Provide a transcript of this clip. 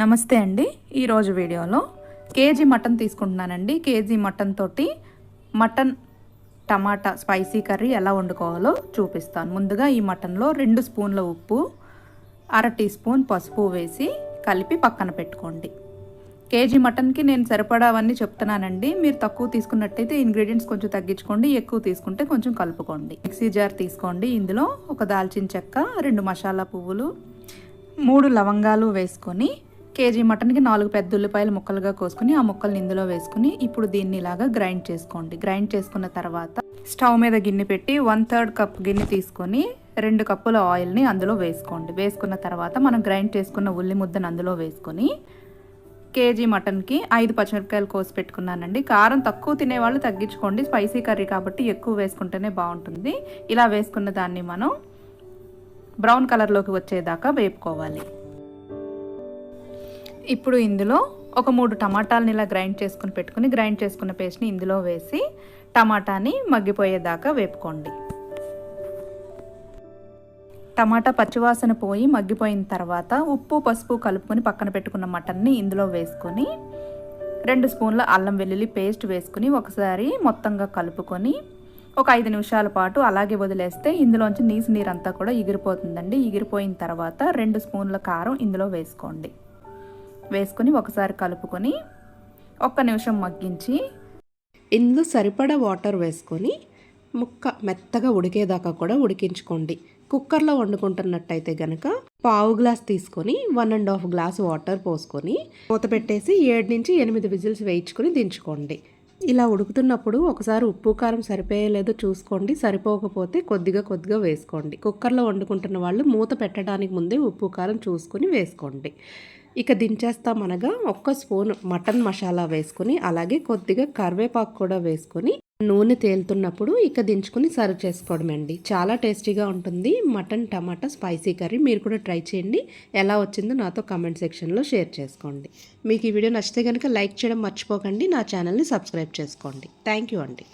నమస్తే అండి. ఈరోజు వీడియోలో కేజీ మటన్ తీసుకుంటున్నానండి. కేజీ మటన్ తోటి మటన్ టమాటా స్పైసీ కర్రీ ఎలా వండుకోవాలో చూపిస్తాను. ముందుగా ఈ మటన్లో 2 స్పూన్ల ఉప్పు, అర టీ స్పూన్ పసుపు వేసి కలిపి పక్కన పెట్టుకోండి. కేజీ మటన్కి నేను సరిపడావన్నీ చెప్తున్నానండి. మీరు తక్కువ తీసుకున్నట్టయితే ఇంగ్రీడియంట్స్ కొంచెం తగ్గించుకోండి, ఎక్కువ తీసుకుంటే కొంచెం కలుపుకోండి. మిక్సీ జార్ తీసుకోండి. ఇందులో ఒక దాల్చిన చెక్క, 2 మసాలా పువ్వులు, 3 లవంగాలు వేసుకొని కేజీ మటన్కి 4 పెద్ద ఉల్లిపాయలు ముక్కలుగా కోసుకుని ఆ ముక్కల్ని ఇందులో వేసుకుని ఇప్పుడు దీన్ని ఇలాగా గ్రైండ్ చేసుకోండి. గ్రైండ్ చేసుకున్న తర్వాత స్టవ్ మీద గిన్నె పెట్టి 1/3 కప్ గిన్నె తీసుకొని 2 కప్పుల ఆయిల్ని అందులో వేసుకోండి. వేసుకున్న తర్వాత మనం గ్రైండ్ చేసుకున్న ఉల్లి ముద్దను అందులో వేసుకొని కేజీ మటన్కి 5 పచ్చిమిరపకాయలు కోసి పెట్టుకున్నానండి. కారం తక్కువ తినేవాళ్ళు తగ్గించుకోండి. స్పైసీ కర్రీ కాబట్టి ఎక్కువ వేసుకుంటేనే బాగుంటుంది. ఇలా వేసుకున్న దాన్ని మనం బ్రౌన్ కలర్లోకి వచ్చేదాకా వేపుకోవాలి. ఇప్పుడు ఇందులో ఒక 3 టమాటాలని ఇలా గ్రైండ్ చేసుకుని పెట్టుకుని గ్రైండ్ చేసుకున్న పేస్ట్ని ఇందులో వేసి టమాటాని మగ్గిపోయేదాకా వేపుకోండి. టమాటా పచ్చివాసన పోయి మగ్గిపోయిన తర్వాత ఉప్పు పసుపు కలుపుకొని పక్కన పెట్టుకున్న మటన్ని ఇందులో వేసుకొని 2 స్పూన్ల అల్లం వెల్లుల్లి పేస్ట్ వేసుకుని ఒకసారి మొత్తంగా కలుపుకొని ఒక 5 నిమిషాల పాటు అలాగే వదిలేస్తే ఇందులోంచి నీరంతా కూడా ఎగిరిపోతుందండి. ఎగిరిపోయిన తర్వాత 2 స్పూన్ల కారం ఇందులో వేసుకోండి. వేసుకొని ఒకసారి కలుపుకొని 1 నిమిషం మగ్గించి ఇందులో సరిపడా వాటర్ వేసుకొని ముక్క మెత్తగా ఉడికేదాకా కూడా ఉడికించుకోండి. కుక్కర్లో వండుకుంటున్నట్టయితే కనుక 1/2 గ్లాస్ తీసుకొని 1.5 గ్లాస్ వాటర్ పోసుకొని మూత పెట్టేసి 7 నుంచి 8 విజిల్స్ వేయించుకొని దించుకోండి. ఇలా ఉడుకుతున్నప్పుడు ఒకసారి ఉప్పు కారం సరిపోయలేదో చూసుకోండి. సరిపోకపోతే కొద్దిగా వేసుకోండి. కుక్కర్లో వండుకుంటున్న వాళ్ళు మూత పెట్టడానికి ముందే ఉప్పు కారం చూసుకొని వేసుకోండి. ఇక దించేస్తామనగా 1 స్పూన్ మటన్ మసాలా వేసుకొని అలాగే కొద్దిగా కరివేపాకు కూడా వేసుకొని నూనె తేలుతున్నప్పుడు ఇక దించుకొని సర్వ్ చేసుకోవడం అండి. చాలా టేస్టీగా ఉంటుంది మటన్ టమాటా స్పైసీ కర్రీ. మీరు కూడా ట్రై చేయండి. ఎలా వచ్చిందో నాతో కామెంట్ సెక్షన్లో షేర్ చేసుకోండి. మీకు ఈ వీడియో నచ్చితే కనుక లైక్ చేయడం మర్చిపోకండి. నా ఛానల్ని సబ్స్క్రైబ్ చేసుకోండి. థ్యాంక్ యూ అండి.